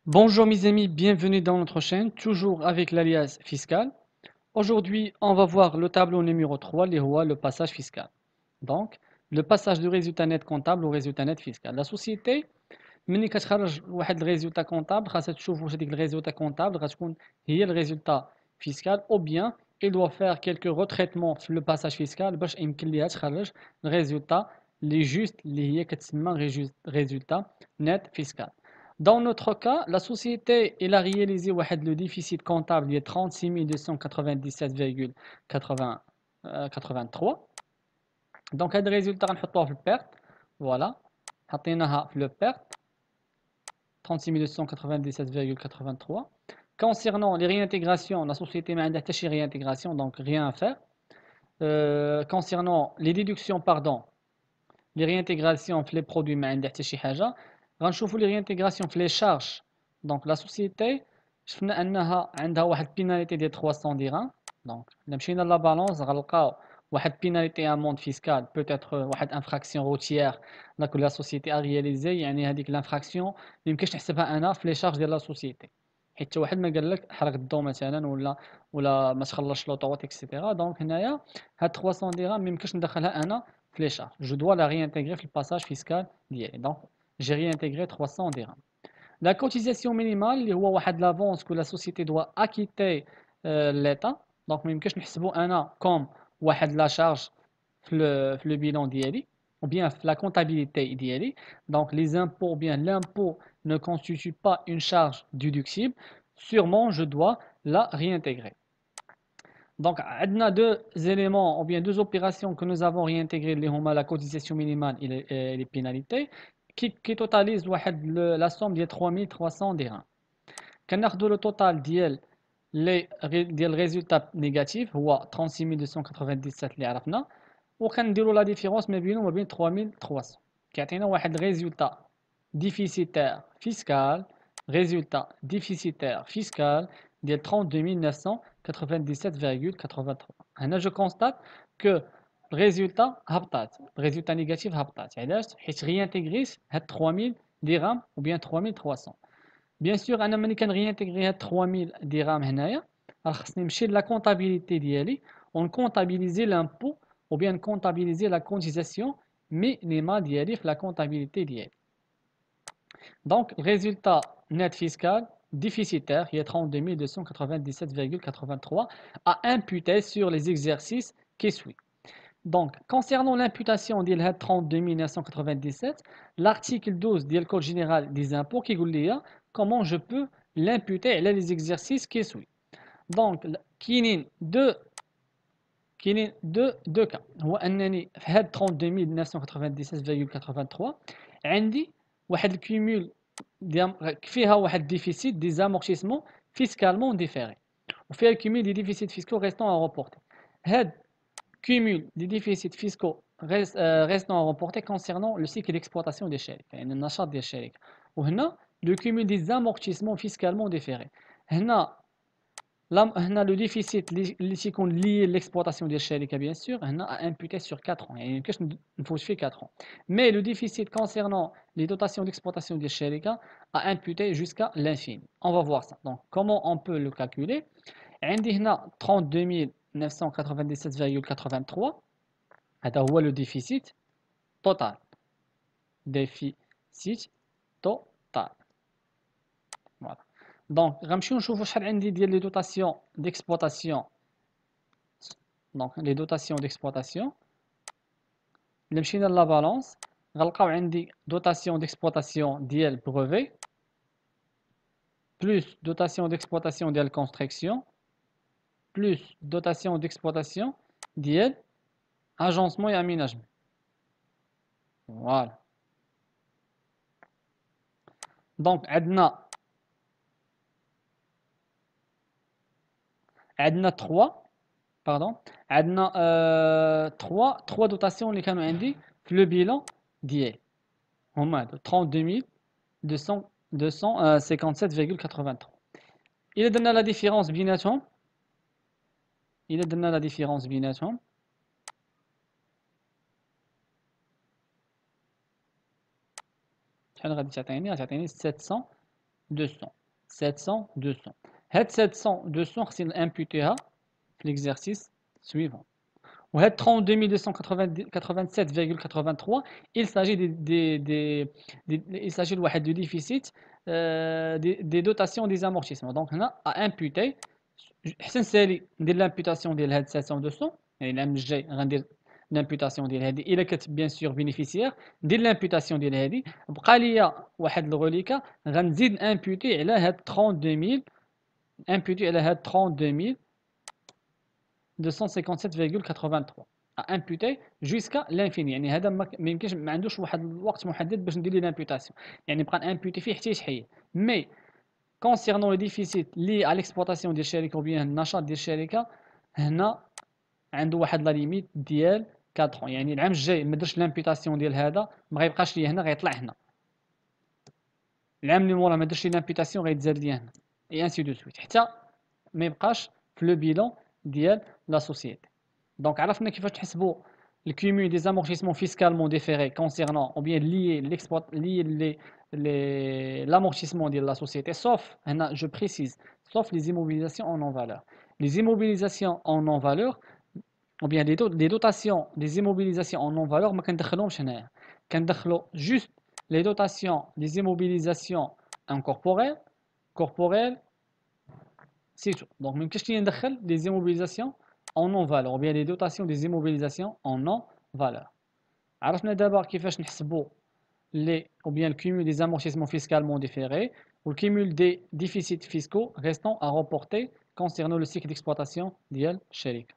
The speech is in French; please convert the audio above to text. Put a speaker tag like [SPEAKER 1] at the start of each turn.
[SPEAKER 1] Bonjour mes amis, bienvenue dans notre chaîne, toujours avec l'alias fiscal. Aujourd'hui, on va voir le tableau numéro 3, le passage fiscal. Donc, le passage du résultat net comptable au résultat net fiscal. La société, ملي كتخرج واحد الريزولتا كونطابل خاصها تشوف واش هذيك الريزولتا كونطابل غتكون هي الريزولتا فيسكال او بيان il doit faire quelques retraitements في le passage fiscal باش يمكن ليها تخرج الريزولتا اللي جوست اللي هي كتسمى résultat net fiscal. Dans notre cas, la société elle a réalisé le déficit comptable de 36 297,83. Donc, هذا الريزولتا غنحطوه في البيرت. Voilà. حطيناها في le perte. 36 297,83. Concernant les réintégrations, la société m'a attaché réintégration, donc rien à faire. Concernant les déductions, pardon, les réintégrations, les produits m'a attaché حاجة. غنشوفوا les réintégrations, les charges. Donc la société, شفنا أنها عندها واحد pénalité de 300 dirhams. Donc, مشينا la balance, غنلقاو واحد pénalité amende fiscale, peut-être واحد infraction routière que la société a réalisé. يعني هذيك l'infraction ما يمكنش نحسبها أنا في les charges ديال la société. حيت حتى واحد ما قال لك حرق الضو مثلا ولا ما تخلصش لوطوات اكسيتيرا. دونك هنايا هاد 300 درهم ما يمكنش ندخلها انا في لي شارج. جو دوا لا réintégrer في الباساج فيسكال ديالي. دونك j'ai réintégré 300 dirhams. La cotisation minimale اللي هو واحد l'avance que la société doit acquitter l'État. Donc ما يمكنش نحسبو انا كوم واحد لا شارج في le bilan ديالي ou bien la comptabilité ديالي. Donc les impôts ou bien l'impôt ne constitue pas une charge déductible. Sûrement je dois la réintégrer. Donc, on a deux éléments ou bien deux opérations que nous avons réintégrées, la cotisation minimale et les pénalités, qui totalisent la somme de 3300 dirhams. Quand on a le total des résultats négatifs, هو 36 297 اللي عرفنا، وكنديروا la différence ما بينهم وما بين 3300 كيعطينا واحد résultat déficitaire fiscal, résultat déficitaire fiscal de 32 997,83. هنا je constate que le résultat négatif هبطات. علاش؟ حيت réintégrيت هاد 3000 dirhams ou bien 3300. Bien sûr, انا ملي كنغيانتيغري هاد 3000 درهم هنايا راه خصني نمشي لا كونطابيليتي ديالي ونكونطابيليزي لامبو ou bien comptabiliser la cotisation minimale ديالي في la comptabilité ديالي. Donc, résultat net fiscal déficitaire, il y a 32 297,83 à imputer sur les exercices qui suivent. Donc, concernant l'imputation de 32 997, l'article 12 du Code général des impôts qui dit comment je peux l'imputer à les exercices qui suivent. Donc, il y a deux cas. هو أنني في هاد 32 997,83 عندي واحد الكيمول فيها واحد déficit des amortissements fiscalement différés وفيها الكيمول des déficits fiscaux restants à reporter. هاد cumul des déficits fiscaux restant à reporter concernant le cycle d'exploitation des شركة يعني النشاط ديال الشركة. وهنا le cumul des amortissements fiscalement différés. هنا le déficit اللي تيكون lié l'exploitation ديال الشركة bien sûr هنا à imputer sur 4 ans يعني ميمكنش نفوت فيه 4 ans. Mais le déficit concernant les dotations d'exploitation ديال الشركة à imputer jusqu'à l'infini. On va voir ça. Donc comment on peut le calculer؟ عندي هنا 32 997,83 هذا هو le déficit total. Déficit total. Voilà. Donc غنمشيو نشوفوا شحال عندي ديال les dotations d'exploitation. Donc les dotations d'exploitation اللي مشينا لا بالانس غنلقاو عندي dotation d'exploitation ديال brevet plus dotation d'exploitation ديال construction plus dotation d'exploitation ديال agencement et aménagement. Voilà. Donc عندنا 3 pardon عندنا 3 dotations اللي كانوا عندي في لو بيلان ديالي هما 32 257,83. إلا درنا لا ديفيرونس بيناتهم شحال غادي تعطيني؟ غتعطيني 700 200 700 200 هاد 700 200 خصني نامبوتيها في l'exercice suivant. وهاد 32287,83 il s'agit il s'agit de واحد de déficit des dotations des amortissements. Donc هنا à imputer حسن سالي ندير l'imputation ديال هاد 700 200 يعني العام الجاي غندير l'imputation ديال هادي الا كانت بيان سور بينيفيسيير ندير l'imputation ديال هادي بقى ليا واحد الغوليكا غنزيد امبوتي على هاد 32000 امبوتي على هاد 32257,83 à imputer jusqu'à l'infini. يعني هذا ما يمكنش ما عندوش واحد الوقت محدد باش ندير ليه l'imputation يعني نبقى نامبوتي فيه حتى يتحيد. مي concernant le déficit lié à l'exploitation ديال الشركه وبين النشاط ديال الشركه هنا عنده واحد لا ليميت ديال 4 يعني العام الجاي ما درتش l'imputation ديال هذا ما غيبقاش ليا هنا غيطلع هنا العام اللي موراه ما درتش l'imputation غيتزاد ليا هنا et ainsi de suite حتى ما يبقاش في لو بيلون ديال لا سوسيتي. دونك عرفنا كيفاش نحسبوا الكيمول دي زامورتيسمون فيسكالمون ديفيري كونسيرنون او بيان لي l'amortissement ديال لا سوسيتي sauf هنا je précise sauf les immobilisations en non valeur. Les immobilisations en non valeur ou bien les dotations des immobilisations en non valeur ما كندخلهمش هنايا كندخلو juste les dotations des immobilisations corporelles c'est tout. Donc ما يمكنش ليا ندخل les immobilisations en non valeur ou bien les dotations des immobilisations en non valeur. عرفنا دابا كيفاش نحسبوا les ou bien le cumul des amortissements fiscalement différés ou le cumul des déficits fiscaux restants à reporter concernant le cycle d'exploitation ديال الشركة.